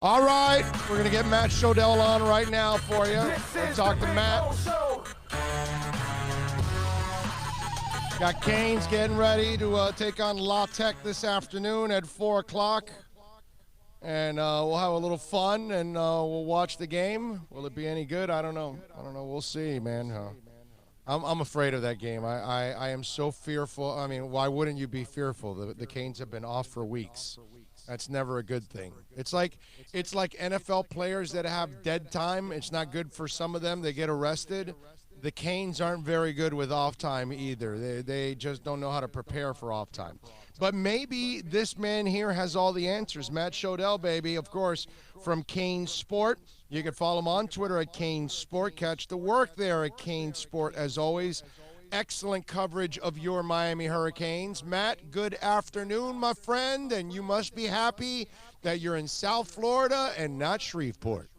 All right, we're going to get Matt Shodell on right now for you. We'll talk to Matt. Got Canes getting ready to take on La Tech this afternoon at 4 o'clock. And we'll have a little fun, and we'll watch the game. Will it be any good? I don't know. We'll see, man. I'm afraid of that game. I am so fearful. I mean, why wouldn't you be fearful? The Canes have been off for weeks. That's never a good thing. It's like NFL players that have dead time. It's not good for some of them. They get arrested. The Canes aren't very good with off time either. They just don't know how to prepare for off time. But maybe this man here has all the answers. Matt Shodell, baby, of course, from Canes Sport. You can follow him on Twitter at Canes Sport. Catch the work there at Canes Sport, as always. Excellent coverage of your Miami Hurricanes. Matt, good afternoon, my friend, and you must be happy that you're in South Florida and not Shreveport.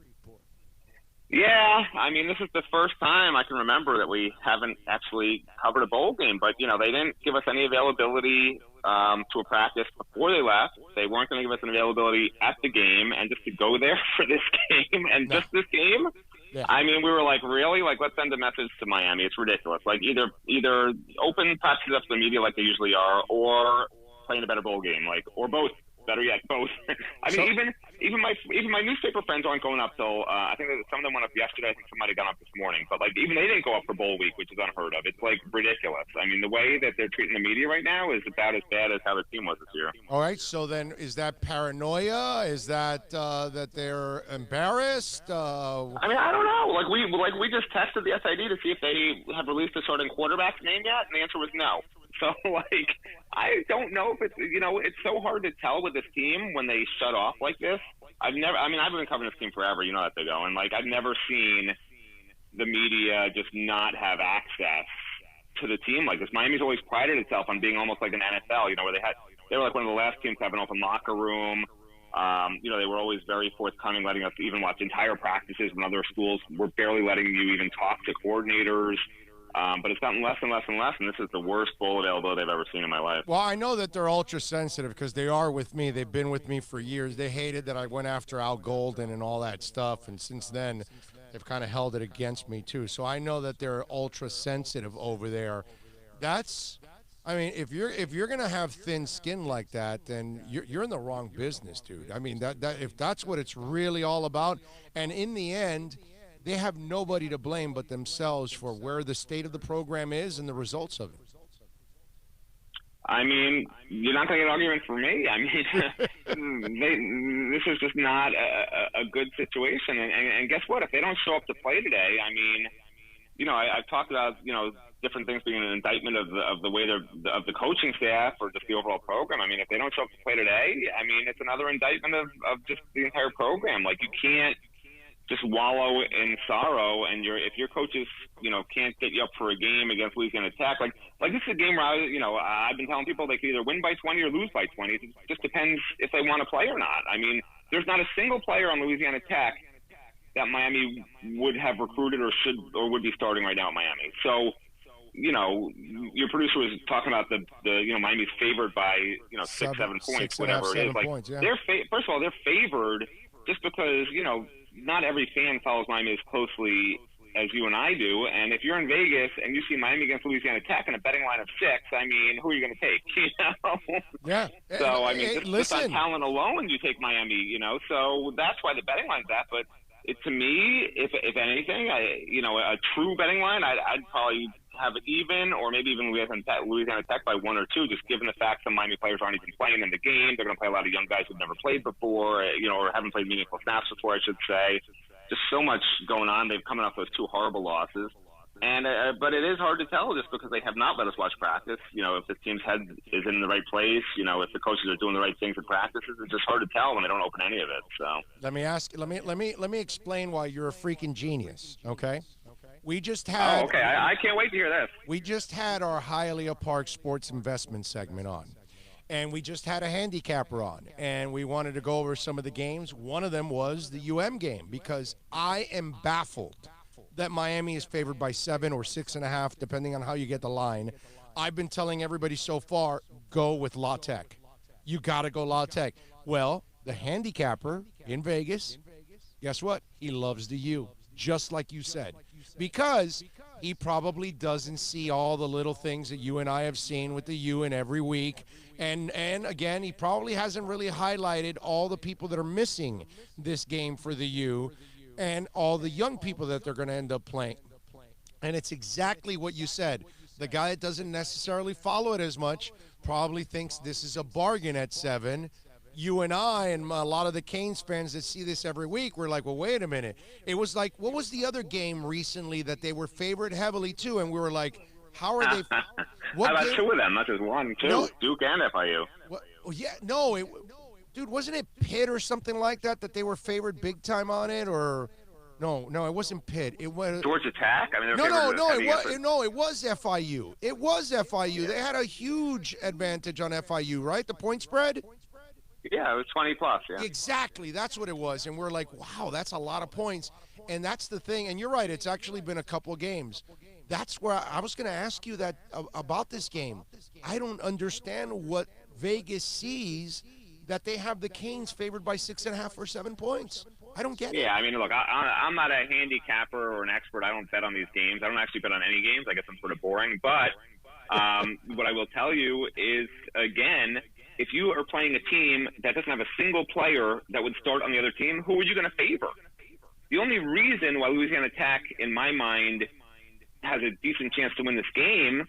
Yeah, I mean, this is the first time I can remember that we haven't actually covered a bowl game. But, you know, they didn't give us any availability to a practice before they left. They weren't going to give us an availability at the game. And just to go there for this game and just this game, yeah. I mean, we were like, really? Like, let's send a message to Miami. It's ridiculous. Like, either open practices up to the media like they usually are, or playing a better bowl game, like, or both. Better yet, both. I mean, even my newspaper friends aren't going up till I think that some of them went up yesterday. I think some might have gone up this morning, but like even they didn't go up for bowl week, which is unheard of. It's like ridiculous. I mean, the way that they're treating the media right now is about as bad as how the team was this year. All right, so then is that paranoia? Is that that they're embarrassed? I mean, I don't know. Like we just tested the SID to see if they have released a starting quarterback's name yet, and the answer was no. So, like, I don't know if it's, you know, it's so hard to tell with this team when they shut off like this. I've been covering this team forever. You know that they go. And, like, I've never seen the media just not have access to the team like this. Miami's always prided itself on being almost like an NFL, you know, where they were like one of the last teams to have an open locker room. You know, they were always very forthcoming, letting us even watch entire practices when other schools were barely letting you even talk to coordinators. But it's gotten less and less and less, and this is the worst bowl availability I've ever seen in my life. Well, I know that they're ultra sensitive because they are with me. They've been with me for years. They hated that I went after Al Golden and all that stuff, and since then, they've kind of held it against me too. So I know that they're ultra sensitive over there. I mean, if you're gonna have thin skin like that, then you're in the wrong business, dude. I mean, that if that's what it's really all about, and in the end, they have nobody to blame but themselves for where the state of the program is and the results of it. I mean, you're not going to get an argument for me. I mean, this is just not a good situation. And guess what? If they don't show up to play today, I mean, you know, I've talked about, you know, different things being an indictment of the way of the coaching staff or just the overall program. I mean, if they don't show up to play today, I mean, it's another indictment of just the entire program. Like, you can't just wallow in sorrow, and if your coaches, you know, can't get you up for a game against Louisiana Tech, like this is a game where I've been telling people they can either win by 20 or lose by 20. It just depends if they want to play or not. I mean, there's not a single player on Louisiana Tech that Miami would have recruited or would be starting right now at Miami. So, you know, your producer was talking about the you know, Miami's favored by, you know, 6-7 points, whatever it is. Like, points, yeah. First of all, they're favored just because, you know, not every fan follows Miami as closely as you and I do. And if you're in Vegas and you see Miami against Louisiana Tech in a betting line of 6, I mean, who are you going to take? You know? Yeah. So, I mean, just on talent alone, you take Miami, you know. So that's why the betting line's that. But to me, if anything, a true betting line, I'd probably have it even, or maybe even Louisiana Tech by 1 or 2, just given the fact some Miami players aren't even playing in the game. They're going to play a lot of young guys who've never played before, you know, or haven't played meaningful snaps before, I should say. Just so much going on. They've coming off those 2 horrible losses. And but it is hard to tell just because they have not let us watch practice. You know, if the team's head is in the right place, you know, if the coaches are doing the right things in practices, it's just hard to tell when they don't open any of it. So let me explain why you're a freaking genius, okay? We just had. Oh, okay. I can't wait to hear this. We just had our Hialeah Park Sports Investment segment on, and we just had a handicapper on, and we wanted to go over some of the games. One of them was the UM game because I am baffled that Miami is favored by 7 or 6.5, depending on how you get the line. I've been telling everybody so far, go with La Tech. You got to go La Tech. Well, the handicapper in Vegas, guess what? He loves the U, just like you said, because he probably doesn't see all the little things that you and I have seen with the U in every week. And again, he probably hasn't really highlighted all the people that are missing this game for the U and all the young people that they're going to end up playing. And it's exactly what you said. The guy that doesn't necessarily follow it as much probably thinks this is a bargain at 7. You and I and a lot of the Canes fans that see this every week, we're like, well, wait a minute. It was like, what was the other game recently that they were favored heavily to? And we were like, how are they? What How about two of them? Not just one, two. No, Duke and FIU. What, oh, yeah, no. Dude, wasn't it Pitt or something like that they were favored big time on it? Or no, it wasn't Pitt. It was Georgia Tech. I mean, it was FIU. It was FIU. They had a huge advantage on FIU, right? The point spread. Yeah, it was 20 plus, yeah. Exactly, that's what it was. And we're like, wow, that's a lot of points. And that's the thing. And you're right, it's actually been a couple of games. That's where I was going to ask you that about this game. I don't understand what Vegas sees that they have the Canes favored by 6.5 or 7 points. I don't get it. Yeah, I mean, look, I'm not a handicapper or an expert. I don't bet on these games. I don't actually bet on any games. I guess I'm sort of boring. But what I will tell you is, again, if you are playing a team that doesn't have a single player that would start on the other team, who are you going to favor? The only reason why Louisiana Tech, in my mind, has a decent chance to win this game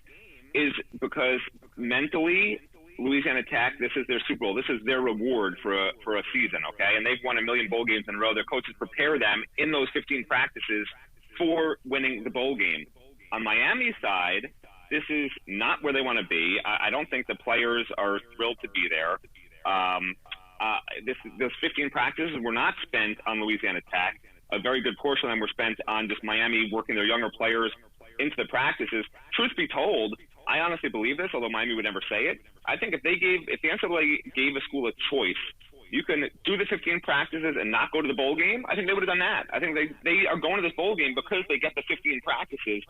is because mentally, Louisiana Tech, this is their Super Bowl. This is their reward for a season, okay? And they've won a million bowl games in a row. Their coaches prepare them in those 15 practices for winning the bowl game. On Miami's side, this is not where they want to be. I don't think the players are thrilled to be there. Those 15 practices were not spent on Louisiana Tech. A very good portion of them were spent on just Miami working their younger players into the practices. Truth be told, I honestly believe this, although Miami would never say it. I think if the NCAA gave a school a choice, you can do the 15 practices and not go to the bowl game, I think they would have done that. I think they are going to this bowl game because they get the 15 practices.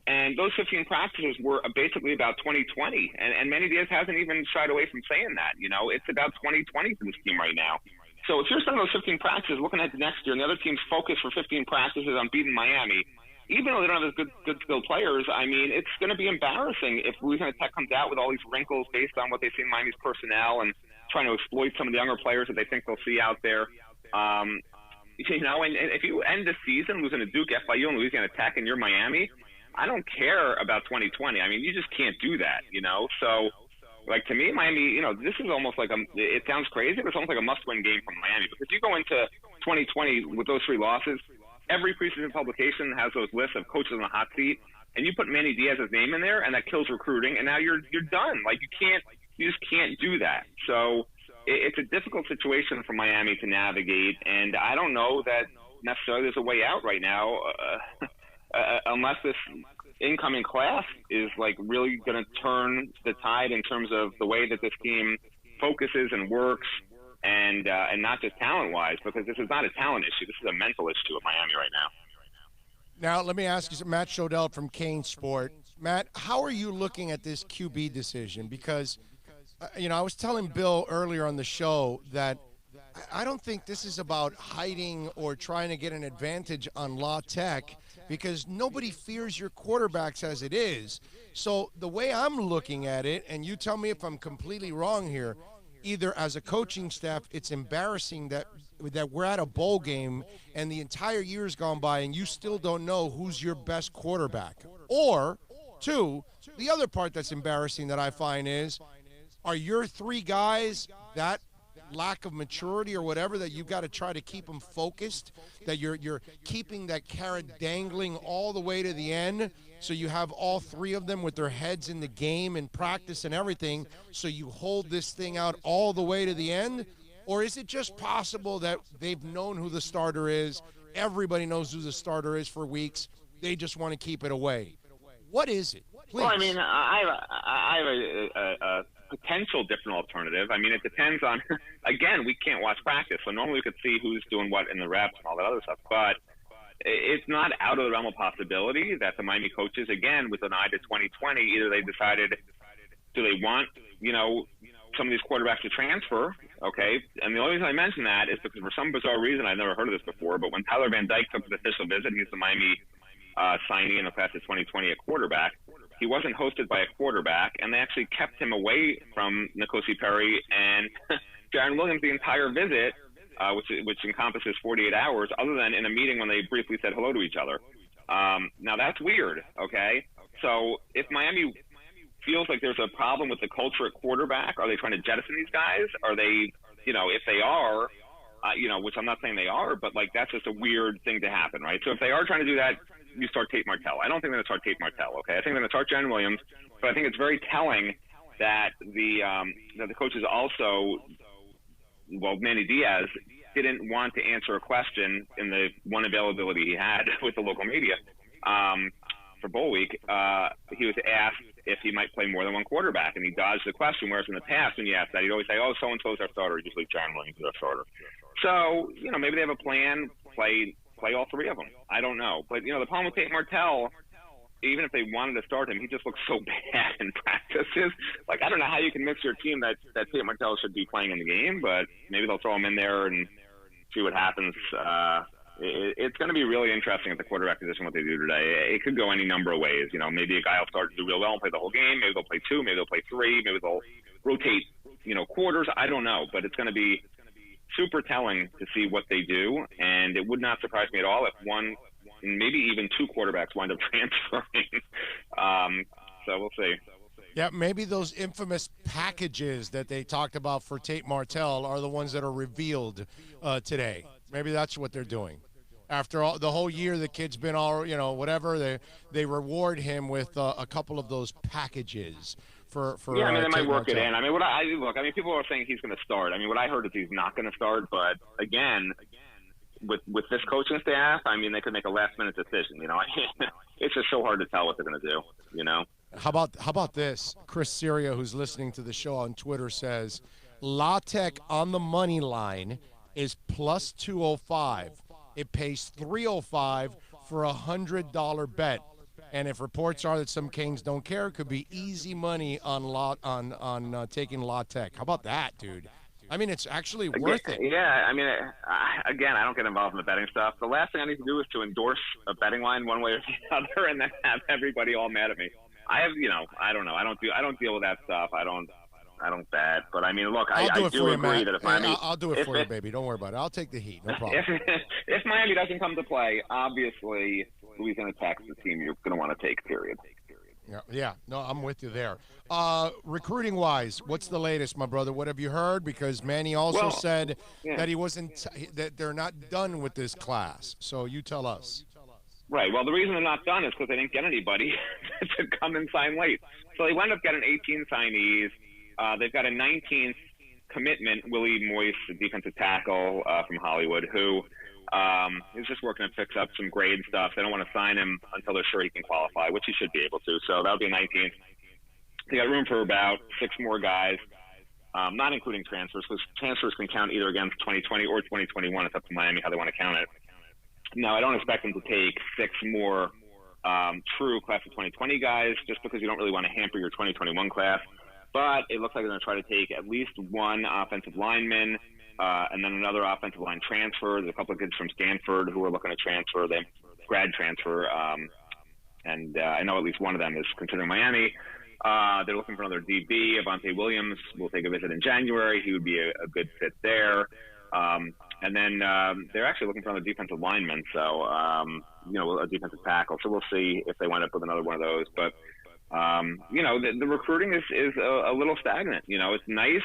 And those 15 practices were basically about 2020. And Manny Diaz hasn't even shied away from saying that. You know, it's about 2020 for this team right now. So if you're spending those 15 practices looking at the next year and the other team's focus for 15 practices on beating Miami, even though they don't have as good skilled players, I mean, it's going to be embarrassing if Louisiana Tech comes out with all these wrinkles based on what they see in Miami's personnel and trying to exploit some of the younger players that they think they'll see out there. You know, and if you end the season losing to Duke, FIU, and Louisiana Tech, and you're Miami, I don't care about 2020. I mean, you just can't do that, you know? So, like, to me, Miami, you know, this is almost like it sounds crazy, but it's almost like a must-win game for Miami. Because you go into 2020 with those 3 losses, every preseason publication has those lists of coaches on the hot seat, and you put Manny Diaz's name in there, and that kills recruiting, and now you're done. Like, you just can't do that. So it's a difficult situation for Miami to navigate, and I don't know that necessarily there's a way out right now. Unless this incoming class is like really going to turn the tide in terms of the way that this team focuses and works, and not just talent-wise, because this is not a talent issue. This is a mental issue at Miami right now. Now, let me ask you, Matt Shodell from Kane Sport. Matt, how are you looking at this QB decision? Because, you know, I was telling Bill earlier on the show that I don't think this is about hiding or trying to get an advantage on La Tech, because nobody fears your quarterbacks as it is. So the way I'm looking at it, and you tell me if I'm completely wrong here, either as a coaching staff, it's embarrassing that we're at a bowl game and the entire year's gone by and you still don't know who's your best quarterback. Or, 2, the other part that's embarrassing that I find is, are your 3 guys that lack of maturity or whatever that you've got to try to keep them focused, that you're keeping that carrot dangling all the way to the end, so you have all 3 of them with their heads in the game and practice and everything, so you hold this thing out all the way to the end? Or is it just possible that they've known who the starter is, everybody knows who the starter is for weeks, they just want to keep it away? What is it? Please. Well, I mean, I have a potential different alternative. I mean, it depends on, again, we can't watch practice, so normally we could see who's doing what in the reps and all that other stuff, but it's not out of the realm of possibility that the Miami coaches, again, with an eye to 2020, either they decided, do they want, you know, some of these quarterbacks to transfer okay? And the only reason I mention that is because for some bizarre reason, I've never heard of this before, but when Tyler Van Dyke took the official visit, he's the Miami signee in the class of 2020 at quarterback. He wasn't hosted by a quarterback, and they actually kept him away from N'Kosi Perry and Jaron Williams the entire visit, which encompasses 48 hours, other than in a meeting when they briefly said hello to each other. Now, that's weird, okay? So if Miami feels like there's a problem with the culture at quarterback, are they trying to jettison these guys? Are they, if they are, which I'm not saying they are, but, like, that's just a weird thing to happen, right? So if they are trying to do that, you start Tate Martell. I don't think they're going to start Tate Martell, okay? I think they're going to start Jaron Williams, but I think it's very telling that the coaches also, Manny Diaz didn't want to answer a question in the one availability he had with the local media for Bowl Week. He was asked if he might play more than one quarterback, and he dodged the question, whereas in the past when you asked that, he'd always say, oh, so-and-so's our starter, usually Jaron Williams is our starter. So, maybe they have a plan, play all three of them. I don't know. But, the problem with Tate Martell, even if they wanted to start him, he just looks so bad in practices. Like, I don't know how you can mix your team that Tate Martell should be playing in the game, but maybe they'll throw him in there and see what happens. It's going to be really interesting at the quarterback position what they do today. It could go any number of ways. Maybe a guy will start to do real well and play the whole game. Maybe they'll play two. Maybe they'll play three. Maybe they'll rotate, quarters. I don't know. But it's going to be super telling to see what they do. And it would not surprise me at all if one, maybe even two quarterbacks wind up transferring. So we'll see. Yeah, maybe those infamous packages that they talked about for Tate Martell are the ones that are revealed today. Maybe that's what they're doing. After all, the whole year, the kid's been all, whatever. They reward him with a couple of those packages for. Yeah, I mean, they might Tate work Martell. it in. I mean, people are saying he's going to start. I mean, what I heard is he's not going to start. But again, with this coaching staff, I mean, they could make a last-minute decision. It's just so hard to tell what they're going to do. How about this? Chris Syria, who's listening to the show on Twitter, says La Tech on the money line is plus 205. It pays 305 for a $100 bet. And if reports are that some Canes don't care, it could be easy money on taking La Tech. How about that, dude? I mean, it's actually worth it. Yeah, I mean, again, I don't get involved in the betting stuff. The last thing I need to do is to endorse a betting line one way or the other, and then have everybody all mad at me. I don't know. I don't deal with that stuff. I don't bet. But I mean, look, I do agree that if Miami, I'll do it for you, baby. Don't worry about it. I'll take the heat. No problem. If Miami doesn't come to play, obviously Louisiana Tech's the team you're going to want to take. Period. Yeah. No, I'm with you there. Recruiting wise, what's the latest, my brother? What have you heard? Because Manny also said that he wasn't, that they're not done with this class. So you tell us. Right. Well, the reason they're not done is because they didn't get anybody to come and sign late. So they wound up getting 18 signees. They've got a 19th commitment, Willie Moyes, the defensive tackle from Hollywood, who is just working to fix up some grade stuff. They don't want to sign him until they're sure he can qualify, which he should be able to. So that'll be a 19th. They got room for about 6 more guys, not including transfers, because transfers can count either against 2020 or 2021. It's up to Miami how they want to count it. Now, I don't expect them to take 6 more true class of 2020 guys, just because you don't really want to hamper your 2021 class. But it looks like they're going to try to take at least one offensive lineman and then another offensive line transfer. There's a couple of kids from Stanford who are looking to transfer. They grad transfer, and I know at least one of them is considering Miami. They're looking for another DB. Avante Williams will take a visit in January. He would be a good fit there. And then they're actually looking for another defensive lineman, so, a defensive tackle. So we'll see if they wind up with another one of those. But, the recruiting is a little stagnant. It's nice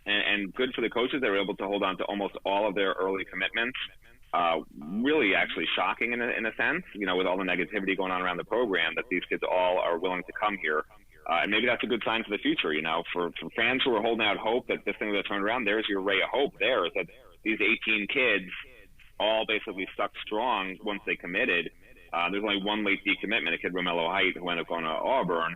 and good for the coaches. They were able to hold on to almost all of their early commitments. Really actually shocking in a sense, with all the negativity going on around the program, that these kids all are willing to come here. And maybe that's a good sign for the future, for fans who are holding out hope that this thing will turn around. There's your ray of hope there, is that these 18 kids all basically stuck strong once they committed. There's only one late decommitment, a kid, Romello Height, who ended up going to Auburn.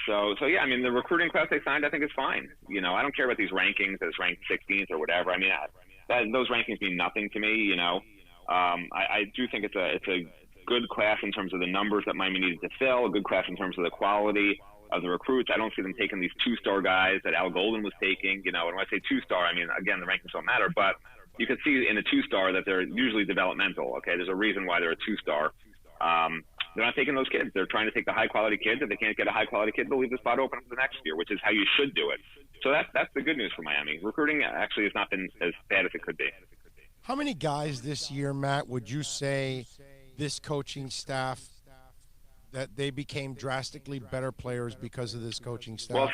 So yeah, I mean, the recruiting class they signed, I think, is fine. I don't care about these rankings that it's ranked 16th or whatever. I mean, those rankings mean nothing to me. I do think it's a good class in terms of the numbers that Miami needed to fill, a good class in terms of the quality. the recruits. I don't see them taking these 2-star guys that Al Golden was taking. You know, and when I say 2-star, I mean, again, the rankings don't matter, but you can see in a 2-star that they're usually developmental. Okay, there's a reason why they're a 2-star. They're not taking those kids. They're trying to take the high-quality kids. If they can't get a high-quality kid, they'll leave the spot open for the next year, which is how you should do it. So that's the good news for Miami. Recruiting actually has not been as bad as it could be. How many guys this year, Matt, would you say this coaching staff that they became drastically better players because of this coaching staff? Well,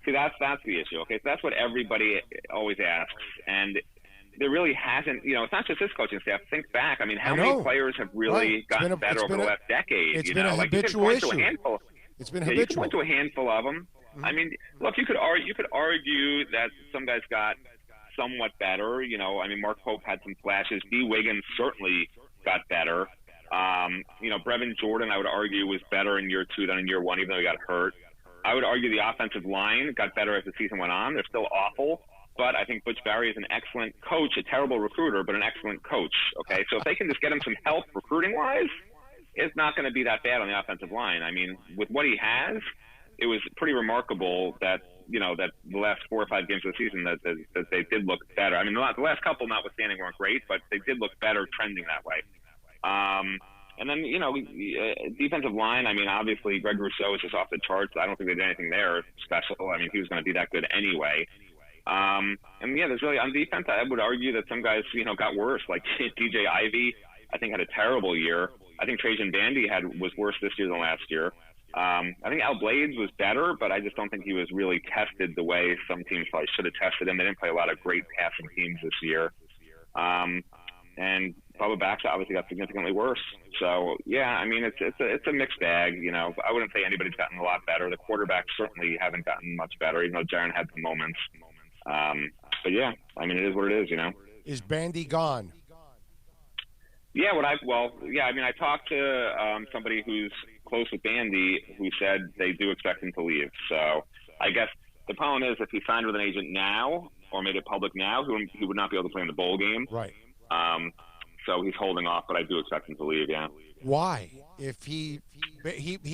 see, that's the issue. Okay, so that's what everybody always asks, and there really hasn't, you know, it's not just this coaching staff. Think back. I mean, how many players have really gotten better over the last decade? It's been a habitual issue. It's been habitual. You can point to a handful of them. Mm-hmm. I mean, look, you could argue that some guys got somewhat better. You know, I mean, Mark Pope had some flashes. D. Wiggins certainly got better. You know, Brevin Jordan, I would argue, was better in year 2 than in year 1, even though he got hurt. I would argue the offensive line got better as the season went on. They're still awful. But I think Butch Barry is an excellent coach, a terrible recruiter, but an excellent coach. Okay, so if they can just get him some help recruiting-wise, it's not going to be that bad on the offensive line. I mean, with what he has, it was pretty remarkable that, you know, that the last 4 or 5 games of the season that they did look better. I mean, the last couple, notwithstanding, weren't great, but they did look better trending that way. And then, you know, defensive line, I mean, obviously Greg Rousseau is just off the charts. I don't think they did anything there special. I mean, he was going to be that good anyway. And yeah, there's really on defense, I would argue that some guys, you know, got worse. Like DJ Ivey, I think had a terrible year. I think Trajan Bandy was worse this year than last year. I think Al Blades was better, but I just don't think he was really tested the way some teams probably should have tested him. They didn't play a lot of great passing teams this year. And Bubba Baxa obviously got significantly worse. So yeah, I mean, it's a mixed bag. You know, I wouldn't say anybody's gotten a lot better. The quarterbacks certainly haven't gotten much better, even though Jaron had some moments. But yeah, I mean, it is what it is, you know. Is Bandy gone? Yeah, I mean, I talked to somebody who's close with Bandy who said they do expect him to leave. So I guess the problem is if he signed with an agent now or made it public now, he would not be able to play in the bowl game. Right. So he's holding off, but I do expect him to leave, yeah. Why? If he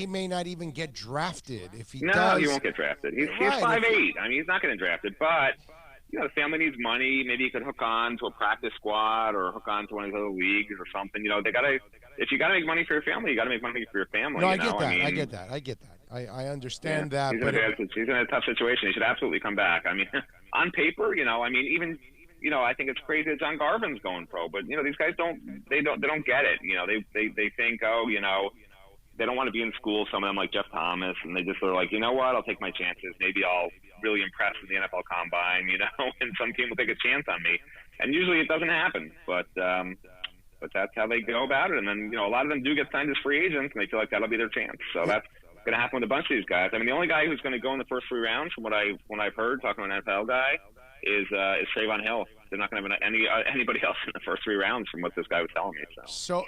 may not even get drafted. If he does, no, he won't get drafted. He's 5'8". I mean, he's not getting drafted, but you know, the family needs money. Maybe he could hook on to a practice squad or hook on to one of these other leagues or something. You know, if you got to make money for your family, you got to make money for your family. No, I get that. I get that. I understand that. He's in a tough situation. He should absolutely come back. I mean, on paper, you know, I mean, even, you know, I think it's crazy that John Garvin's going pro, but you know, these guys don't get it. You know, they think, oh, you know, they don't want to be in school. Some of them, like Jeff Thomas, and they just are like, you know what, I'll take my chances. Maybe I'll really impress in the NFL Combine, you know, and some team will take a chance on me. And usually it doesn't happen, but that's how they go about it. And then, you know, a lot of them do get signed as free agents, and they feel like that'll be their chance. So that's going to happen with a bunch of these guys. I mean, the only guy who's going to go in the first 3 rounds, from what I've heard, talking to an NFL guy, is Trayvon Hill. They're not going to have anybody else in the first 3 rounds, from what this guy was telling me. So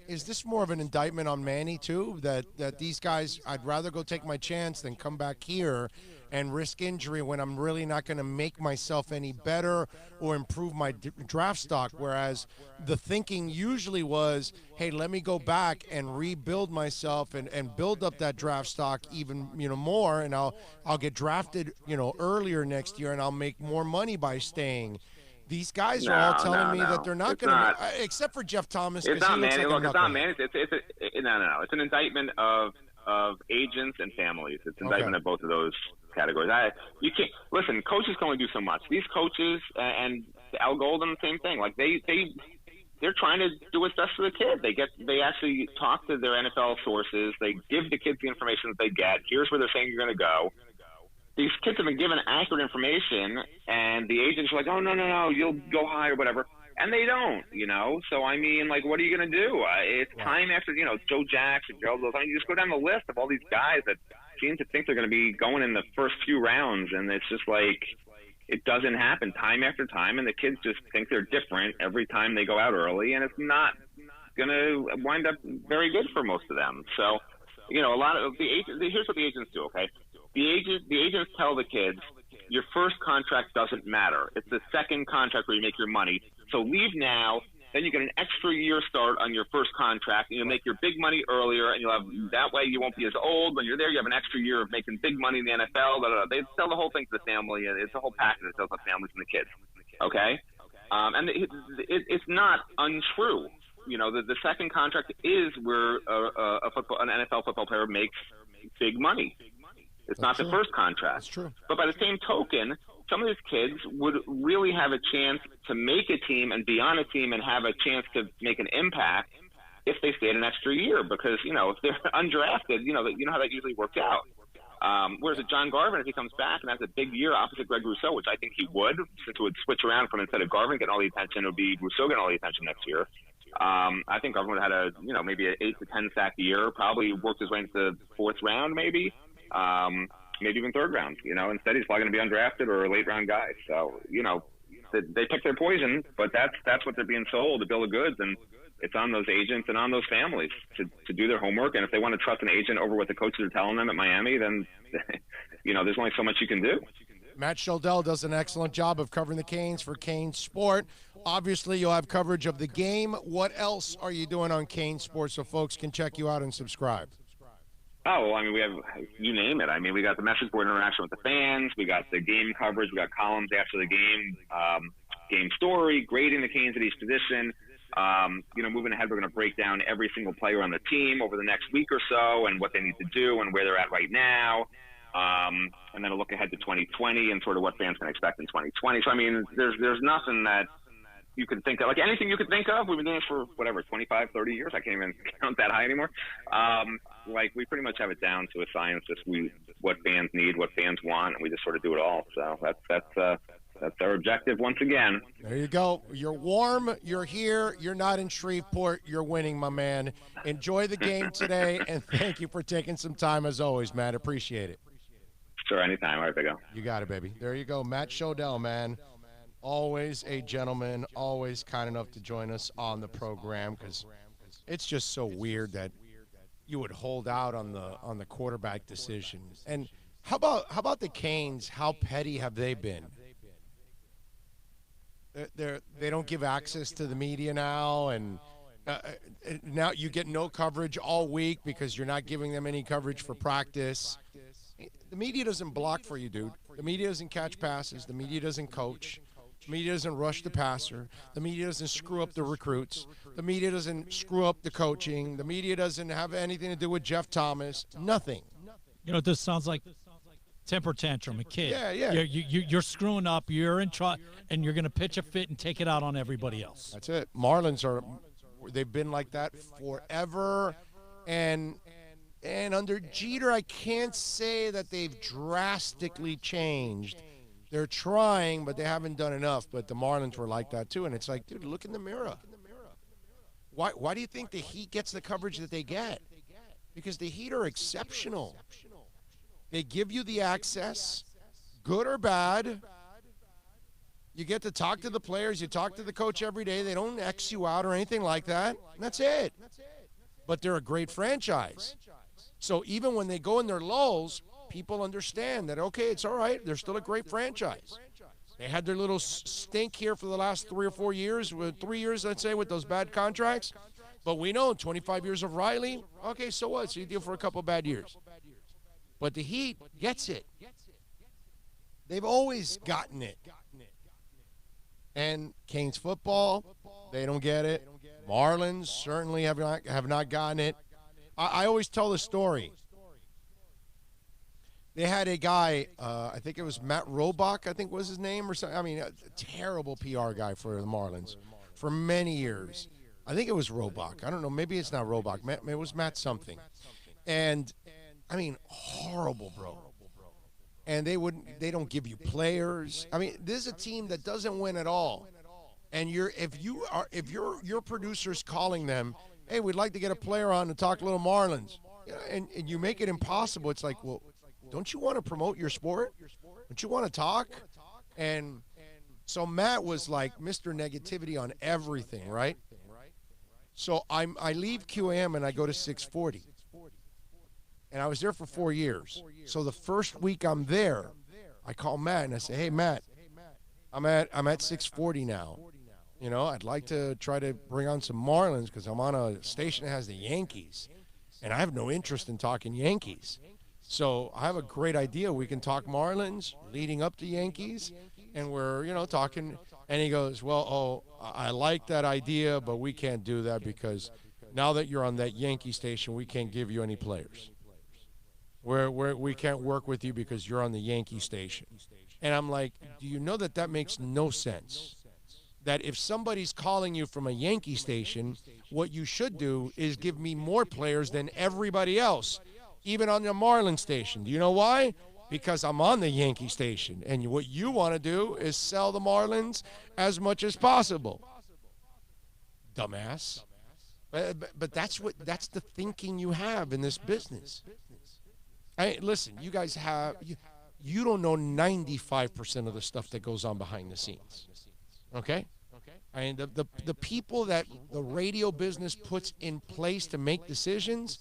is this more of an indictment on Manny too? That these guys, I'd rather go take my chance than come back here and risk injury when I'm really not going to make myself any better or improve my draft stock. Whereas the thinking usually was, hey, let me go back and rebuild myself and build up that draft stock even, you know, more, and I'll get drafted, you know, earlier next year, and I'll make more money by staying. These guys are all telling me that they're not going to, except for Jeff Thomas. It's not Manny. Look, it's not Manny. No. It's an indictment of agents and families. It's an indictment of both of those categories. You can't listen. Coaches can only do so much. These coaches and Al Golden, same thing. Like they're trying to do what's best for the kid. They actually talk to their NFL sources. They give the kids the information that they get. Here's where they're saying you're going to go. These kids have been given accurate information, and the agents are like, oh, no, you'll go high or whatever. And they don't, you know. So, I mean, like, what are you going to do? It's time after, you know, Joe Jackson, Gerald Lewis. I mean, you just go down the list of all these guys that seem to think they're going to be going in the first few rounds, and it's just like it doesn't happen time after time, and the kids just think they're different every time they go out early, and it's not going to wind up very good for most of them. So, you know, a lot of the agents, here's what the agents do, okay? The agents tell the kids, your first contract doesn't matter. It's the second contract where you make your money. So leave now, then you get an extra year start on your first contract, and you'll make your big money earlier, and you'll have that way you won't be as old. When you're there, you have an extra year of making big money in the NFL. They sell the whole thing to the family, and it's a whole package that sells the families and the kids. Okay, and it's not untrue. You know, the second contract is where an NFL football player makes big money. It's not the first contract. That's true. But by the same token, some of these kids would really have a chance to make a team and be on a team and have a chance to make an impact if they stayed an extra year, because, you know, if they're undrafted, you know how that usually works out. Whereas a John Garvin, if he comes back and has a big year opposite Greg Rousseau, which I think he would, since it would switch around from, instead of Garvin getting all the attention, it would be Rousseau getting all the attention next year. I think Garvin would have had maybe an 8 to 10 sack year, probably worked his way into the fourth round, maybe even third round. You know, instead he's probably going to be undrafted or a late round guy. So, you know, they pick their poison, but that's what they're being sold, a bill of goods, and it's on those agents and on those families to do their homework. And if they want to trust an agent over what the coaches are telling them at Miami, then, you know, there's only so much you can do. Matt Shodell does an excellent job of covering the Canes for Canes Sport. Obviously, you'll have coverage of the game. What else are you doing on Canes Sports so folks can check you out and subscribe? Oh, well, I mean, we have, you name it. I mean, we got the message board interaction with the fans. We got the game coverage. We got columns after the game, game story, grading the Canes at each position. You know, moving ahead, we're going to break down every single player on the team over the next week or so and what they need to do and where they're at right now. And then a look ahead to 2020 and sort of what fans can expect in 2020. So, I mean, there's nothing that you can think of, like anything you could think of. We've been doing this for, 25, 30 years. I can't even count that high anymore. Like, we pretty much have it down to a science, just what fans need, what fans want, and we just sort of do it all. So that's our objective once again. There you go. You're warm. You're here. You're not in Shreveport. You're winning, my man. Enjoy the game today, and thank you for taking some time as always, man. Appreciate it. Sure, anytime. All right, Big O. You got it, baby. There you go. Matt Shodell, man. Always a gentleman, always kind enough to join us on the program, because it's just so weird that you would hold out on the quarterback decision. And how about the Canes? How petty have they been? They don't give access to the media now, and now you get no coverage all week because you're not giving them any coverage for practice. The media doesn't block for you, dude. The media doesn't catch passes. The media doesn't coach. The media doesn't rush the passer. The media doesn't screw up the recruits. The media doesn't screw up the coaching. The media doesn't have anything to do with Jeff Thomas. Nothing. You know, this sounds like temper tantrum, a kid. Yeah. You're screwing up. You're in trouble, and you're going to pitch a fit and take it out on everybody else. That's it. Marlins they've been like that forever, and under Jeter, I can't say that they've drastically changed. They're trying, but they haven't done enough. But the Marlins were like that too, and it's like, dude, look in the mirror. Why do you think the Heat gets the coverage that they get? Because the Heat are exceptional. They give you the access, good or bad. You get to talk to the players. You talk to the coach every day. They don't X you out or anything like that. And that's it. But they're a great franchise. So even when they go in their lulls, people understand that, okay, it's all right. They're still a great franchise. They had their little stink here for the last 3 or 4 years, 3 years, let's say, with those bad contracts. But we know 25 years of Riley, okay, so what? So you deal for a couple bad years. But the Heat gets it. They've always gotten it. And Canes football, they don't get it. Marlins certainly have not gotten it. I always tell the story. They had a guy, I think it was Matt Robach, I think was his name or something. I mean, a terrible PR guy for the Marlins for many years. I think it was Robach. I don't know. Maybe it's not Robach. It was Matt something. And, I mean, horrible, bro. And they don't give you players. I mean, this is a team that doesn't win at all. And if your producer's calling them, hey, we'd like to get a player on to talk a little Marlins, and you make it impossible. It's like, well, don't you want to promote your sport? Don't you want to talk? And so Matt was like Mr. Negativity on everything, right? So I leave QAM and I go to 640. And I was there for 4 years. So the first week I'm there, I call Matt and I say, hey, Matt, I'm at 640 now. You know, I'd like to try to bring on some Marlins because I'm on a station that has the Yankees, and I have no interest in talking Yankees. So I have a great idea. We can talk Marlins leading up to Yankees, and we're, talking. And he goes, well, I like that idea, but we can't do that because now that you're on that Yankee station, we can't give you any players. We can't work with you because you're on the Yankee station. And I'm like, do you know that makes no sense? That if somebody's calling you from a Yankee station, what you should do is give me more players than everybody else, even on the Marlin station. Do you know why? Because I'm on the Yankee station. And what you want to do is sell the Marlins as much as possible. Dumbass. But that's the thinking you have in this business. Listen, you guys you don't know 95% of the stuff that goes on behind the scenes. Okay? The people that the radio business puts in place to make decisions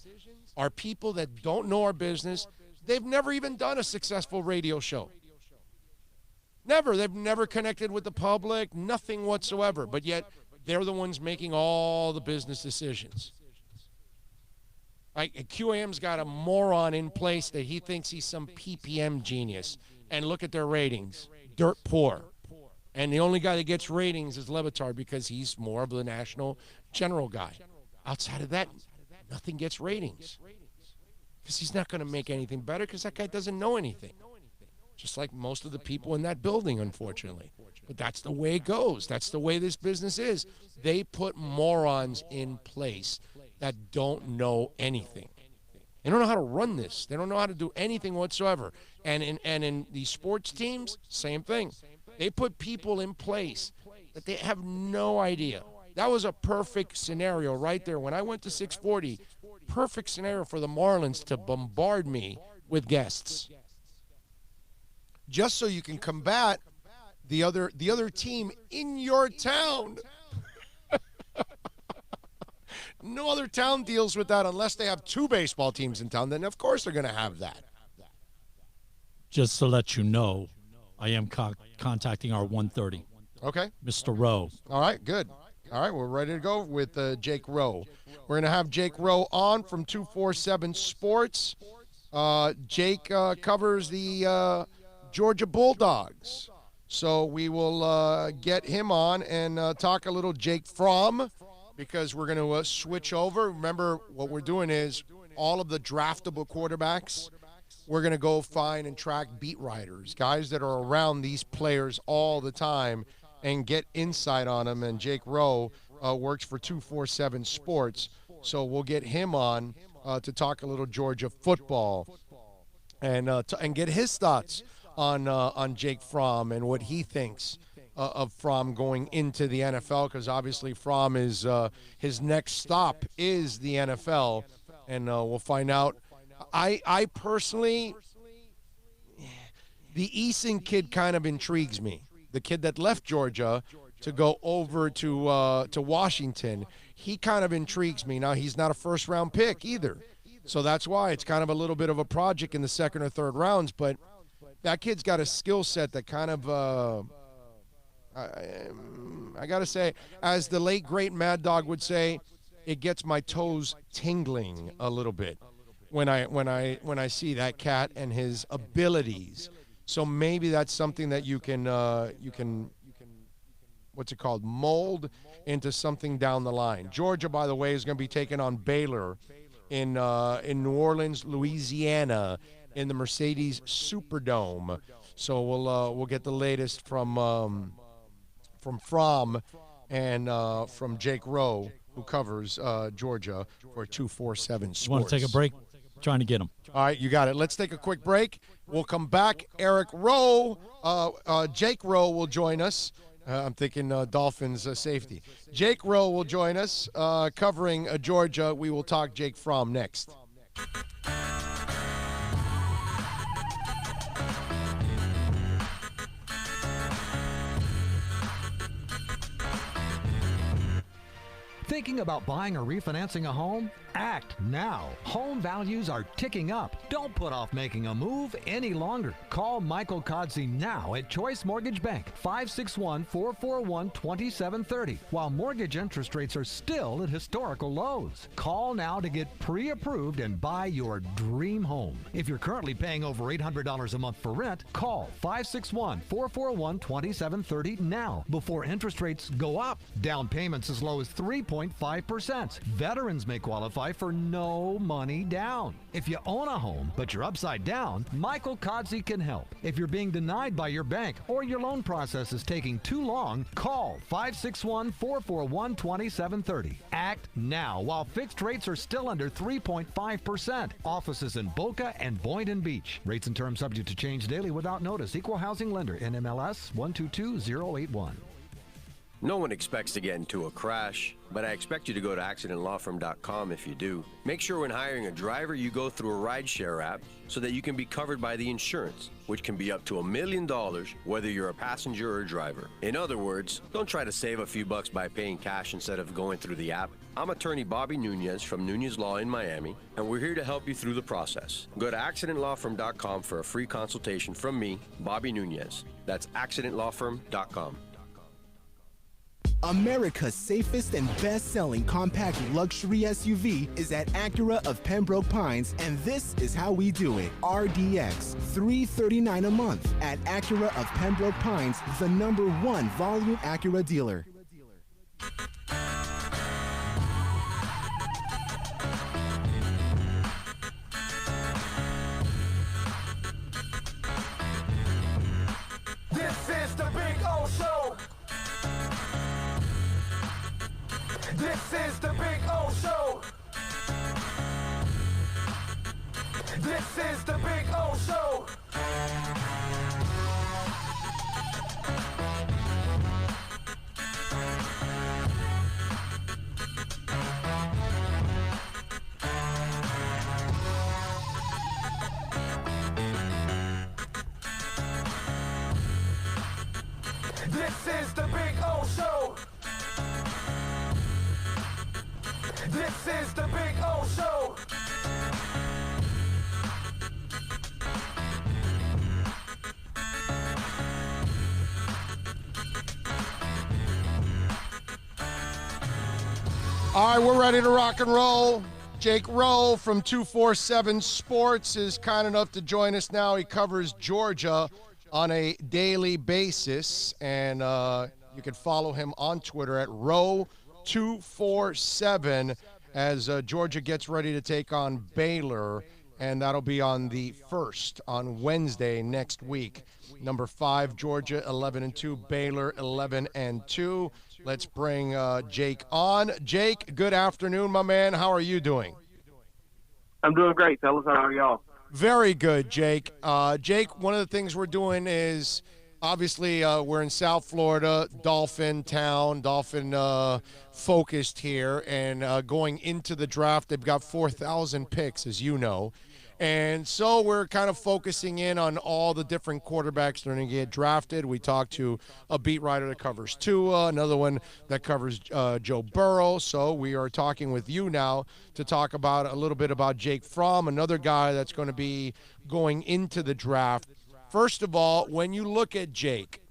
are people that don't know our business. They've never even done a successful radio show. Never. They've never connected with the public, nothing whatsoever. But yet, they're the ones making all the business decisions. QAM's got a moron in place that he thinks he's some PPM genius. And look at their ratings. Dirt poor. And the only guy that gets ratings is Le Batard because he's more of the national general guy. Outside of that, nothing gets ratings. Because he's not going to make anything better because that guy doesn't know anything. Just like most of the people in that building, unfortunately. But that's the way it goes. That's the way this business is. They put morons in place that don't know anything. They don't know how to run this. They don't know how to do anything whatsoever. And in these sports teams, same thing. They put people in place that they have no idea. That was a perfect scenario right there. When I went to 640, perfect scenario for the Marlins to bombard me with guests. Just so you can combat the other team in your town. No other town deals with that unless they have two baseball teams in town. Then, of course, they're going to have that. Just to let you know, I am contacting our 130. Okay. Mr. Rowe. All right, good. All right, we're ready to go with Jake Rowe. We're going to have Jake Rowe on from 247 Sports. Jake covers the Georgia Bulldogs. So we will get him on and talk a little Jake Fromm because we're going to switch over. Remember, what we're doing is all of the draftable quarterbacks, we're going to go find and track beat writers, guys that are around these players all the time and get insight on them. And Jake Rowe works for 247 Sports. So we'll get him on to talk a little Georgia football and get his thoughts on Jake Fromm and what he thinks of Fromm going into the NFL, because obviously Fromm is his next stop is the NFL, and we'll find out. I personally, the Eason kid kind of intrigues me. The kid that left Georgia to go over to Washington, he kind of intrigues me. Now, he's not a first-round pick either, so that's why it's kind of a little bit of a project in the second or third rounds, but that kid's got a skill set that kind of, I got to say, as the late, great Mad Dog would say, it gets my toes tingling a little bit when I see that cat and his abilities. So maybe that's something that you can what's it called, mold into something down the line. Georgia, by the way, is going to be taking on Baylor in New Orleans, Louisiana, in the Mercedes Superdome. So we'll get the latest from Fromm and from Jake Rowe, who covers Georgia for 247 Sports. You want to take a break? Trying to get him. All right, you got it. Let's take a quick break. We'll come back. Eric Rowe, Jake Rowe will join us. I'm thinking Dolphins safety. Jake Rowe will join us covering Georgia. We will talk Jake Fromm next. Thinking about buying or refinancing a home? Act now. Home values are ticking up. Don't put off making a move any longer. Call Michael Kodsey now at Choice Mortgage Bank, 561-441-2730, while mortgage interest rates are still at historical lows. Call now to get pre-approved and buy your dream home. If you're currently paying over $800 a month for rent, call 561-441-2730 now before interest rates go up. Down payments as low as 3.5%. Veterans may qualify for no money down. If you own a home, but you're upside down, Michael Kodsey can help. If you're being denied by your bank or your loan process is taking too long, call 561-441-2730. Act now while fixed rates are still under 3.5%. Offices in Boca and Boynton Beach. Rates and terms subject to change daily without notice. Equal housing lender. NMLS 122081. No one expects to get into a crash, but I expect you to go to accidentlawfirm.com if you do. Make sure when hiring a driver you go through a rideshare app so that you can be covered by the insurance, which can be up to $1 million whether you're a passenger or a driver. In other words, don't try to save a few bucks by paying cash instead of going through the app. I'm attorney Bobby Nunez from Nunez Law in Miami, and we're here to help you through the process. Go to accidentlawfirm.com for a free consultation from me, Bobby Nunez. That's accidentlawfirm.com. America's safest and best-selling compact luxury SUV is at Acura of Pembroke Pines, and this is how we do it. RDX, $339 a month at Acura of Pembroke Pines, the #1 volume Acura dealer. This is the Big O Show. This is the Big O Show. This is the Big O Show. This is the Big O Show. This is the Big O Show. All right, we're ready to rock and roll. Jake Rowe from 247 Sports is kind enough to join us now. He covers Georgia on a daily basis, and you can follow him on Twitter at Rowe247 as Georgia gets ready to take on Baylor, and that'll be on the 1st, on Wednesday next week. Number 5, Georgia 11-2, Baylor 11-2. Let's bring Jake on. Jake, good afternoon, my man. How are you doing? I'm doing great, fellas. How are y'all? Very good, Jake. Jake, one of the things we're doing is obviously we're in South Florida, Dolphin town, Dolphin focused here, and going into the draft, they've got 4,000 picks, as you know. And so we're kind of focusing in on all the different quarterbacks that are going to get drafted. We talked to a beat writer that covers Tua, another one that covers Joe Burrow. So we are talking with you now to talk about a little bit about Jake Fromm, another guy that's going to be going into the draft. First of all, when you look at Jake,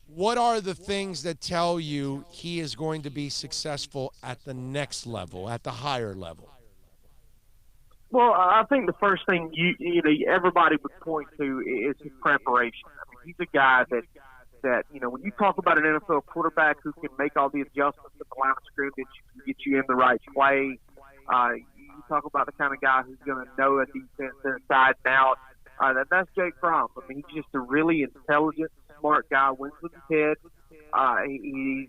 what are the things that tell you he is going to be successful at the next level, at the higher level? Well, I think the first thing everybody would point to is his preparation. I mean, he's a guy that when you talk about an NFL quarterback who can make all the adjustments at the line of scrimmage, get you in the right play, you talk about the kind of guy who's going to know a defense inside and out. That's Jake Fromm. I mean, he's just a really intelligent, smart guy. Wins with his head. He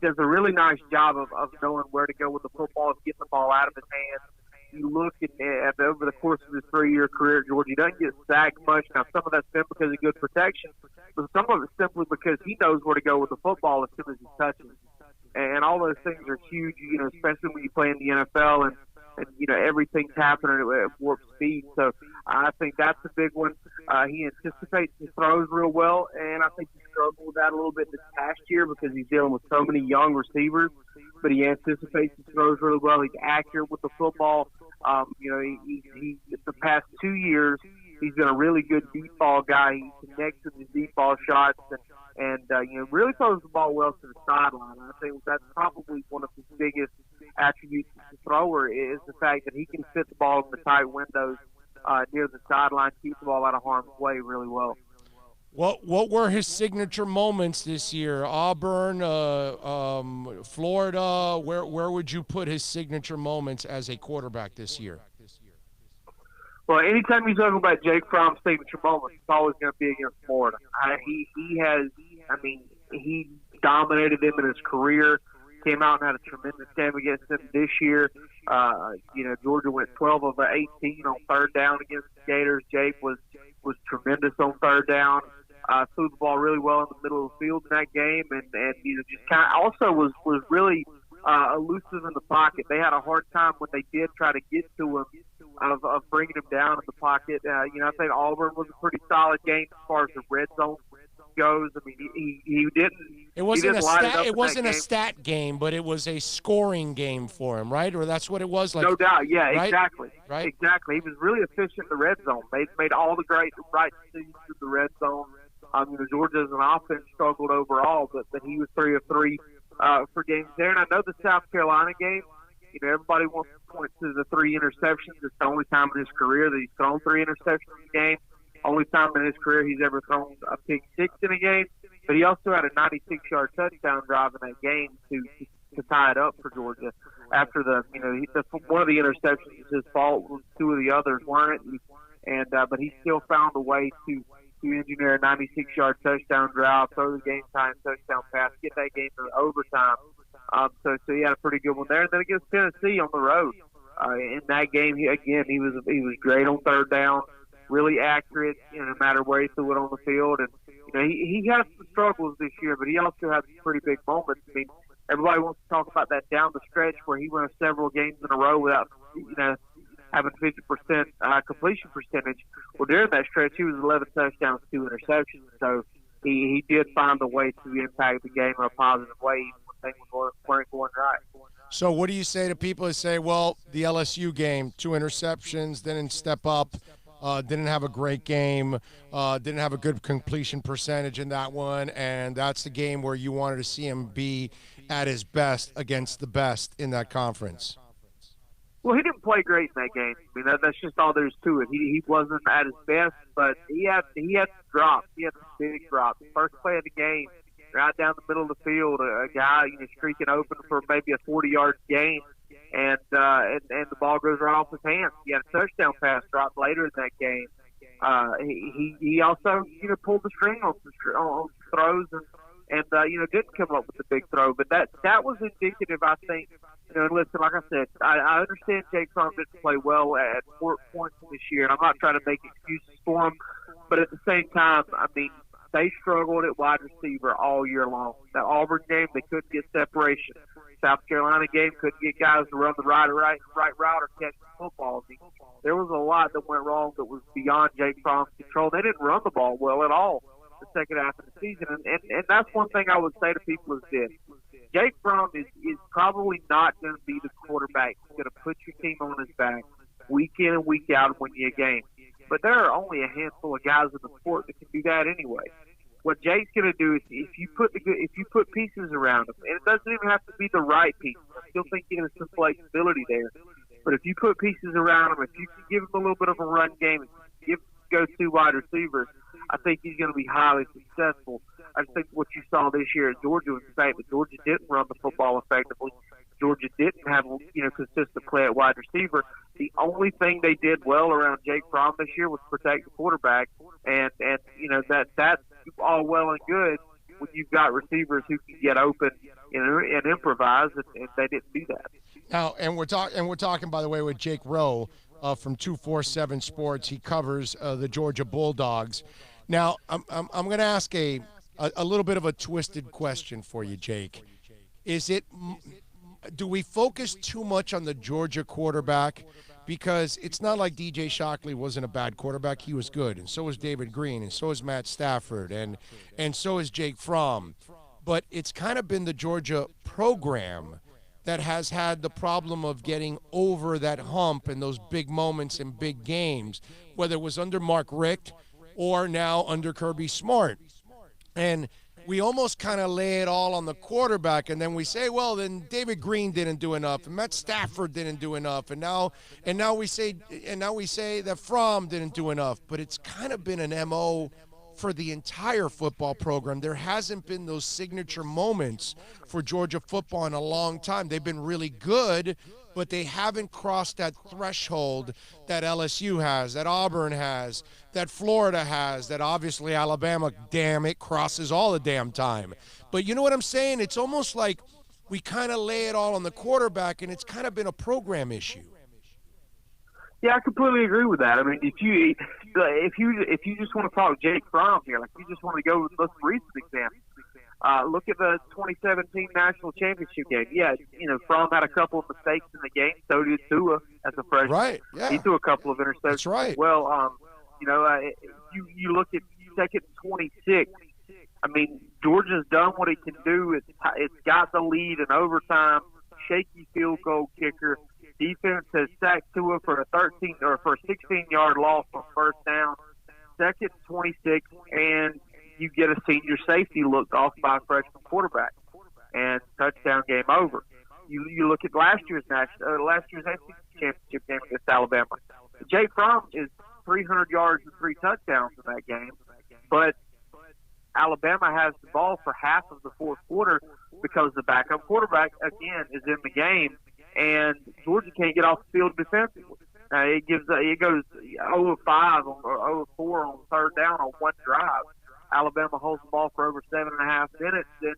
does a really nice job of knowing where to go with the football, getting the ball out of his hands. You look at over the course of his 3-year career at Georgia, he doesn't get sacked much. Now, some of that's been because of good protection, but some of it's simply because he knows where to go with the football as soon as he touches. And all those things are huge, especially when you play in the NFL and everything's happening at warp speed. So I think that's a big one. He anticipates his throws real well, and I think he's struggled with that a little bit this past year because he's dealing with so many young receivers. But he anticipates his throws really well. He's accurate with the football. He the past 2 years, he's been a really good deep ball guy. He connects with his deep ball shots and really throws the ball well to the sideline. I think that's probably one of his biggest attributes as a thrower is the fact that he can fit the ball in the tight windows near the sideline, keep the ball out of harm's way really well. What were his signature moments this year? Auburn, Florida. Where would you put his signature moments as a quarterback this year? Well, anytime you talk about Jake Fromm's signature moments, it's always going to be against Florida. He dominated them in his career. Came out and had a tremendous game against them this year. Georgia went 12 of 18 on third down against the Gators. Jake was tremendous on third down. Threw the ball really well in the middle of the field in that game, and just kind of also was really elusive in the pocket. They had a hard time when they did try to get to him of bringing him down in the pocket. I think Auburn was a pretty solid game as far as the red zone goes. I mean, he didn't. It wasn't a stat game, but it was a scoring game for him, right? Or that's what it was like. No doubt, yeah, right? Exactly, right? Exactly. He was really efficient in the red zone. Made all the right decisions in the red zone. Georgia as an offense struggled overall, but he was 3 of 3 for games there. And I know the South Carolina game. Everybody wants to point to the 3 interceptions. It's the only time in his career that he's thrown 3 interceptions in a game. Only time in his career he's ever thrown a pick 6 in a game. But he also had a 96-yard touchdown drive in that game to tie it up for Georgia. After one of the interceptions was his fault. 2 of the others weren't. But he still found a way to engineer a 96-yard touchdown drive, throw the game-time touchdown pass, get that game to overtime. So he had a pretty good one there. And then against Tennessee on the road. In that game, he was great on third down, really accurate, no matter where he threw it on the field. And he had some struggles this year, but he also had some pretty big moments. I mean, everybody wants to talk about that down the stretch where he won several games in a row without having 50% completion percentage. Well, during that stretch, he was 11 touchdowns, 2 interceptions. So he did find a way to impact the game in a positive way even when things weren't going right. So what do you say to people who say, well, the LSU game, 2 interceptions, didn't step up, didn't have a great game, didn't have a good completion percentage in that one, and that's the game where you wanted to see him be at his best against the best in that conference? Well, he didn't play great in that game. I mean, that's just all there is to it. He wasn't at his best, but he had some drops. He had some big drops. First play of the game, right down the middle of the field, a guy streaking open for maybe a 40-yard gain, and the ball goes right off his hands. He had a touchdown pass drop later in that game. He also pulled the string on some throws and didn't come up with the big throw. But that was indicative, I think. And listen, like I said, I understand Jake Fromm didn't play well at Fort Point this year, and I'm not trying to make excuses for him. But at the same time, I mean, they struggled at wide receiver all year long. That Auburn game, they couldn't get separation. South Carolina game, couldn't get guys to run the right route or catch the football. I mean, there was a lot that went wrong that was beyond Jake Fromm's control. They didn't run the ball well at all the second half of the season. And that's one thing I would say to people is this. Jake Fromm is probably not going to be the quarterback who's going to put your team on his back week in and week out and win you a game. But there are only a handful of guys in the sport that can do that anyway. What Jake's going to do is if you put pieces around him, and it doesn't even have to be the right pieces. I still think there's some flexibility there. But if you put pieces around him, if you can give him a little bit of a run game, give him go-to wide receivers, I think he's going to be highly successful. I think what you saw this year at Georgia was the fact that Georgia didn't run the football effectively. Georgia didn't have consistent play at wide receiver. The only thing they did well around Jake Fromm this year was protect the quarterback, and that's all well and good when you've got receivers who can get open and improvise, and they didn't do that. Now, and we're talking by the way with Jake Rowe from 247 Sports. He covers the Georgia Bulldogs. Now, I'm going to ask a little bit of a twisted question for you, Jake. Do we focus too much on the Georgia quarterback? because it's not like DJ Shockley wasn't a bad quarterback. He was good, and so was David Green, and so is Matt Stafford, and so is Jake Fromm. But it's kind of been the Georgia program that has had the problem of getting over that hump in those big moments in big games, whether it was under Mark Richt or now under Kirby Smart. And we almost kind of lay it all on the quarterback, and then we say, well, then David Green didn't do enough, and Matt Stafford didn't do enough, and now we say that Fromm didn't do enough. But it's kind of been an MO for the entire football program. There hasn't been those signature moments for Georgia football in a long time. They've been really good, but they haven't crossed that threshold that LSU has, that Auburn has, that Florida has, that obviously Alabama, damn it, crosses all the damn time. But you know what I'm saying? It's almost like we kind of lay it all on the quarterback, and it's kind of been a program issue. Yeah, I completely agree with that. I mean, if you just want to talk Jake Fromm here, like you just want to go with most recent examples, look at the 2017 National Championship game. Yeah, Fromm had a couple of mistakes in the game. So did Tua as a freshman. Right. Yeah. He threw a couple of interceptions. That's right. Well, you look at second and 26. I mean, Georgia's done what it can do. It's got the lead in overtime. Shaky field goal kicker. Defense has sacked Tua for a 16-yard loss on first down. Second and 26, and you get a senior safety looked off by a freshman quarterback, and touchdown, game over. You look at last year's SEC championship game against Alabama. Jake Fromm is 300 yards and 3 touchdowns in that game, but Alabama has the ball for half of the fourth quarter because the backup quarterback, again, is in the game, and Georgia can't get off the field defensively. It goes 0-5 or 0-4 on third down on one drive. Alabama holds the ball for over 7.5 minutes. Then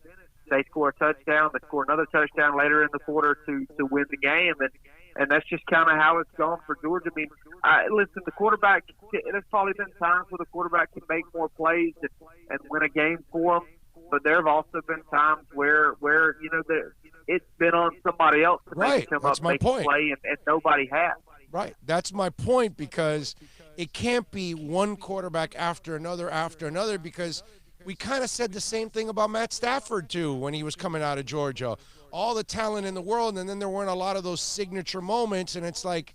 they score a touchdown. They score another touchdown later in the quarter to win the game. And that's just kind of how it's gone for Georgia. I mean, listen, the quarterback, there's probably been times where the quarterback can make more plays and win a game for them. But there have also been times where it's been on somebody else to make him up, make a play, and nobody has. Right. That's my point, because it can't be one quarterback after another, because we kind of said the same thing about Matt Stafford, too, when he was coming out of Georgia. All the talent in the world, and then there weren't a lot of those signature moments, and it's like,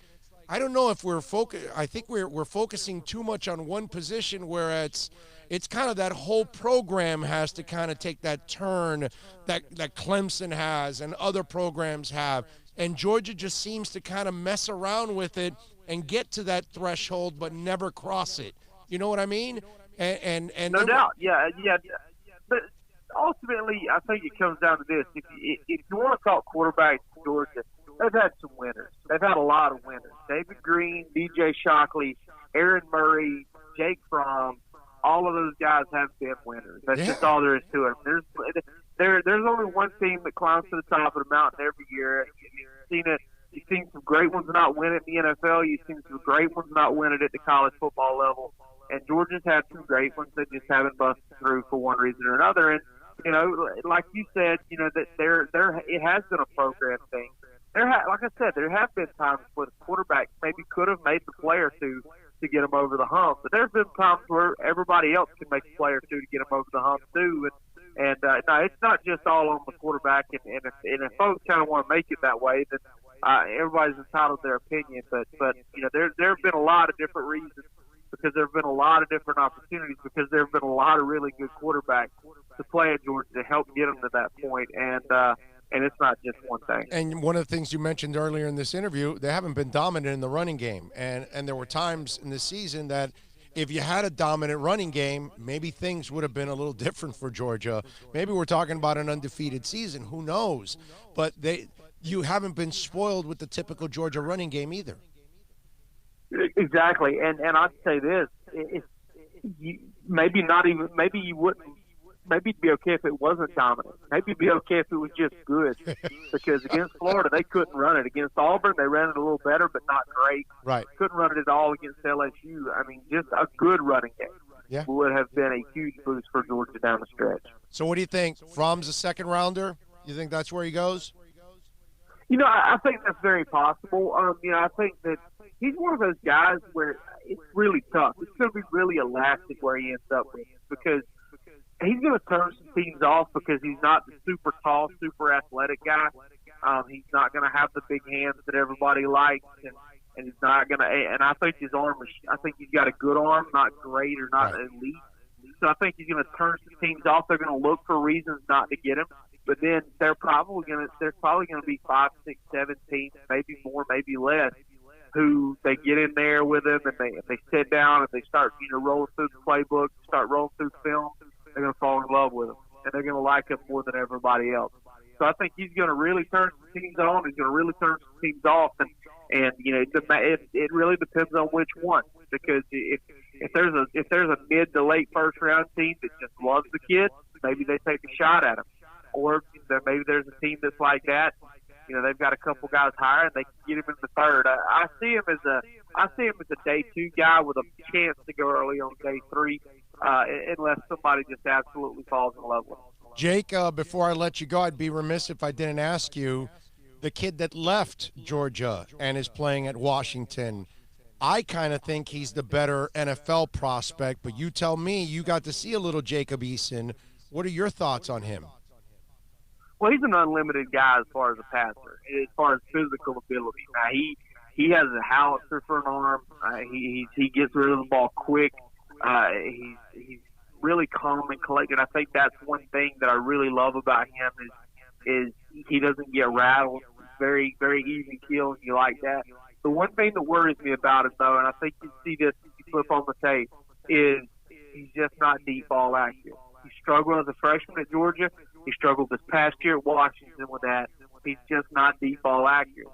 I don't know if I think we're focusing too much on one position, where it's kind of that whole program has to kind of take that turn that Clemson has and other programs have. And Georgia just seems to kind of mess around with it and get to that threshold but never cross it. You know what I mean? And no doubt, yeah. But ultimately, I think it comes down to this. If you want to talk quarterbacks in Georgia, they've had some winners. They've had a lot of winners. David Green, DJ Shockley, Aaron Murray, Jake Fromm, all of those guys have been winners. That's just all there is to it. There's only one team that climbs to the top of the mountain every year. You've seen some great ones not win it in the NFL. You've seen some great ones not win it at the college football level. And Georgia's had some great ones that just haven't busted through for one reason or another. And, like you said, that it has been a program thing. Like I said, there have been times where the quarterback maybe could have made the play or two to get them over the hump. But there's been times where everybody else can make a play or two to get them over the hump, too. And no, it's not just all on the quarterback. And if folks kind of want to make it that way, then everybody's entitled to their opinion. But there have been a lot of different reasons, because there have been a lot of different opportunities, because there have been a lot of really good quarterbacks to play at Georgia to help get them to that point. And it's not just one thing. And one of the things you mentioned earlier in this interview, they haven't been dominant in the running game. And there were times in the season that if you had a dominant running game, maybe things would have been a little different for Georgia. Maybe we're talking about an undefeated season. Who knows? But you haven't been spoiled with the typical Georgia running game either. Exactly. And I'd say this. Maybe you wouldn't. Maybe it'd be okay if it wasn't dominant. Maybe it'd be okay if it was just good. Because against Florida, they couldn't run it. Against Auburn, they ran it a little better, but not great. Right. Couldn't run it at all against LSU. I mean, just a good running game would have been a huge boost for Georgia down the stretch. So what do you think? Fromm's a second rounder? You think that's where he goes? I think that's very possible. I think that he's one of those guys where it's really tough. It's going to be really elastic where he ends up with, because he's going to turn some teams off because he's not the super tall, super athletic guy. He's not going to have the big hands that everybody likes, and he's not going to. And I think his arm is. I think he's got a good arm, not great or not elite. So I think he's going to turn some teams off. They're going to look for reasons not to get him. But then there's probably going to be 5, 6, 7 teams, maybe more, maybe less, who they get in there with him and they sit down and they start rolling through the playbook, start rolling through film. They're going to fall in love with him, and they're going to like him more than everybody else. So I think he's going to really turn some teams on. He's going to really turn some teams off, and it really depends on which one. Because if there's a mid to late first round team that just loves the kid, maybe they take a shot at him. Or maybe there's a team that's like that. They've got a couple guys higher and they can get him in the third. I see him as a day 2 guy with a chance to go early on day 3, unless somebody just absolutely falls in love with him. Jake, before I let you go, I'd be remiss if I didn't ask you, the kid that left Georgia and is playing at Washington, I kind of think he's the better NFL prospect, but you tell me, you got to see a little Jacob Eason. What are your thoughts on him? Well, he's an unlimited guy as far as a passer, as far as physical ability. Now, he has a howitzer for an arm. He gets rid of the ball quick. He's really calm and collected. I think that's one thing that I really love about him is he doesn't get rattled. Very, very even keel, and you like that. The one thing that worries me about him, though, and I think you see this if you flip on the tape, is he's just not deep ball accurate. He struggled as a freshman at Georgia. He struggled this past year at Washington with that. He's just not deep ball accurate.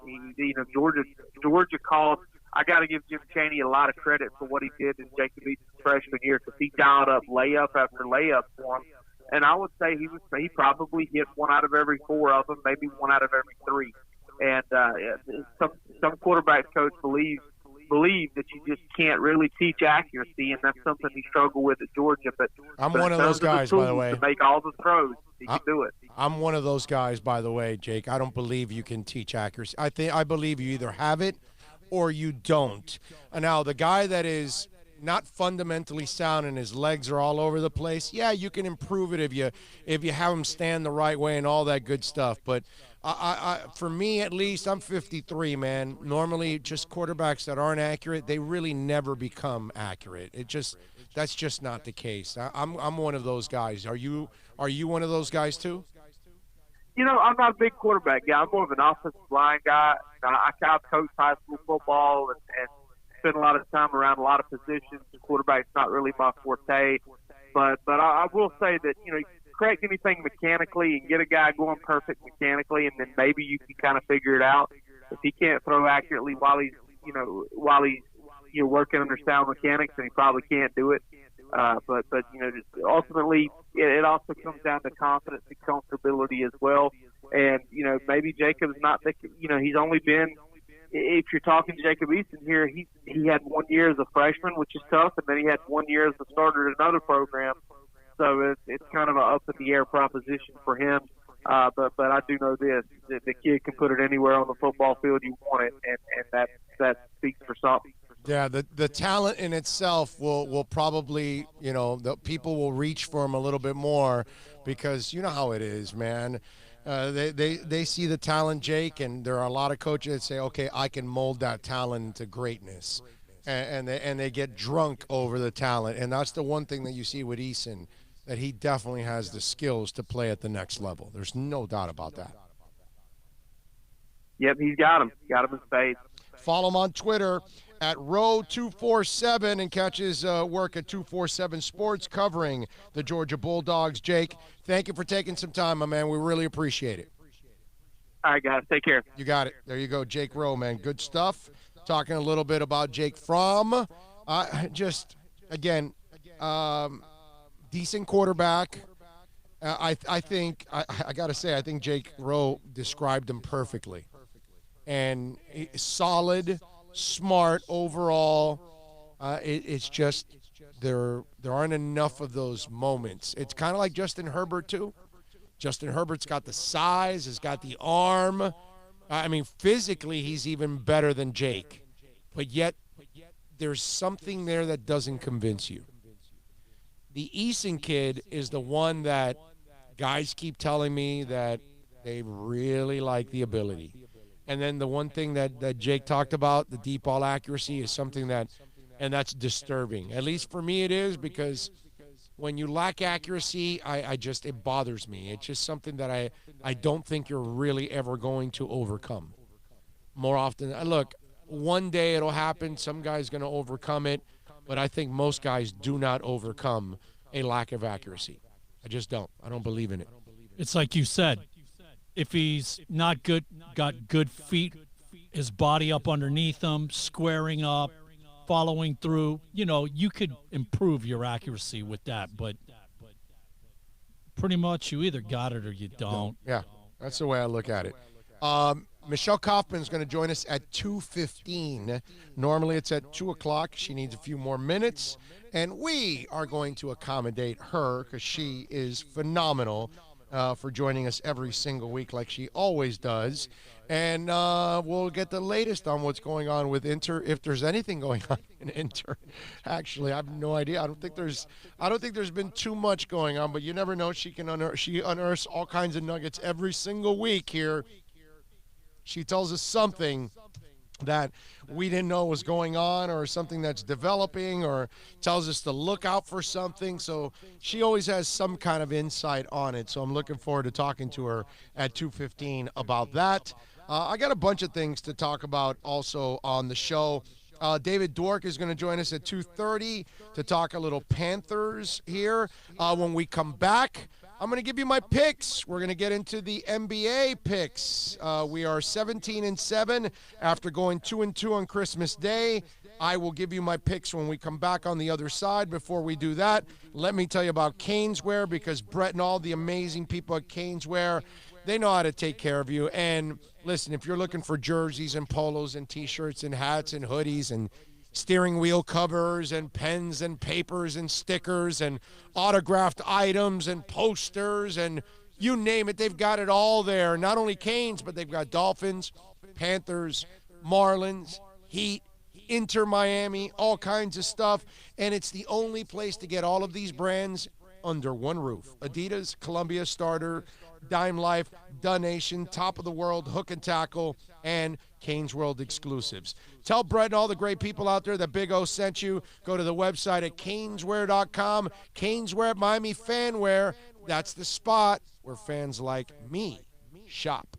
Georgia called. I got to give Jim Chaney a lot of credit for what he did in Jacob Eason's freshman year, because he dialed up layup after layup for him. And I would say he probably hit 1 out of every 4 of them, maybe 1 out of every 3. And some quarterback coach believe that you just can't really teach accuracy, and that's something he struggled with at Georgia. But I'm one of those guys, by the way. To make all the throws, he can do it. I'm one of those guys, by the way, Jake. I don't believe you can teach accuracy. I believe you either have it or you don't. Now, the guy that is not fundamentally sound and his legs are all over the place, yeah, you can improve it if you have him stand the right way and all that good stuff. But for me, at least, I'm 53, man. Normally, just quarterbacks that aren't accurate, they really never become accurate. That's just not the case. I'm one of those guys. Are you one of those guys too? I'm not a big quarterback guy. I'm more of an offensive line guy. I've coached high school football and spent a lot of time around a lot of positions. Quarterback's not really my forte, but I will say that correct anything mechanically and get a guy going perfect mechanically, and then maybe you can kind of figure it out. If he can't throw accurately while he's working under sound mechanics, then he probably can't do it. But ultimately, it also comes down to confidence and comfortability as well. And maybe Jacob's not. He's only been. If you're talking Jacob Eason here, he had 1 year as a freshman, which is tough, and then he had 1 year as a starter at another program. So it's kind of an up in the air proposition for him. But I do know this: that the kid can put it anywhere on the football field you want it, and that speaks for something. Yeah, the talent in itself will probably, the people will reach for him a little bit more, because you know how it is, man. They see the talent, Jake, and there are a lot of coaches that say, okay, I can mold that talent into greatness, and they get drunk over the talent. And that's the one thing that you see with Eason, that he definitely has the skills to play at the next level. There's no doubt about that. Yep, he's got him. Got him in spades. Follow him on Twitter at Row247 and catch his work at 247 Sports covering the Georgia Bulldogs. Jake, thank you for taking some time, my man. We really appreciate it. All right, guys. Take care. You got it. There you go, Jake Rowe, man. Good stuff. Talking a little bit about Jake Fromm. Decent quarterback. I think, I got to say, I think Jake Rowe described him perfectly. And solid, smart overall. It's just there aren't enough of those moments. It's kind of like Justin Herbert too. Justin Herbert's got the size, has got the arm. Physically he's even better than Jake. but yet there's something there that doesn't convince you. The Eason kid is the one that guys keep telling me that they really like the ability. And then the one thing that Jake talked about, the deep ball accuracy, is something and that's disturbing. At least for me it is, because when you lack accuracy, it bothers me. It's just something that I don't think you're really ever going to overcome. More often, look, one day it'll happen. Some guy's going to overcome it, but I think most guys do not overcome a lack of accuracy. I just don't. I don't believe in it. It's like you said, if he's not good, got good feet, his body up underneath him, squaring up, following through, you could improve your accuracy with that, but pretty much you either got it or you don't. Yeah, that's the way I look at it. Michelle Kaufman is going to join us at 2:15. Normally it's at 2 o'clock. She needs a few more minutes, and we are going to accommodate her because she is phenomenal for joining us every single week like she always does. And we'll get the latest on what's going on with Inter, if there's anything going on in Inter. Actually, I have no idea. I don't think there's been too much going on, but you never know. She unearths all kinds of nuggets every single week here. She tells us something that we didn't know was going on, or something that's developing, or tells us to look out for something. So she always has some kind of insight on it. So I'm looking forward to talking to her at 2:15 about that. I got a bunch of things to talk about also on the show. David Dwork is going to join us at 2:30 to talk a little Panthers here. When we come back, I'm going to give you my picks. We're going to get into the NBA picks. We are 17-7 after going 2-2 on Christmas Day. I will give you my picks when we come back on the other side. Before we do that, let me tell you about Caneswear, because Brett and all the amazing people at Caneswear, they know how to take care of you. And listen, if you're looking for jerseys and polos and T-shirts and hats and hoodies and steering wheel covers and pens and papers and stickers and autographed items and posters and you name it, they've got it all there. Not only Canes, but they've got Dolphins, Panthers, Marlins, Heat, Inter Miami, all kinds of stuff. And it's the only place to get all of these brands under one roof. Adidas, Columbia, Starter, Dime Life, Donation, Top of the World, Hook and Tackle, and Canes World exclusives. Tell Brett and all the great people out there that Big O sent you. Go to the website at caneswear.com. Caneswear at Miami Fanwear. That's the spot where fans like me shop.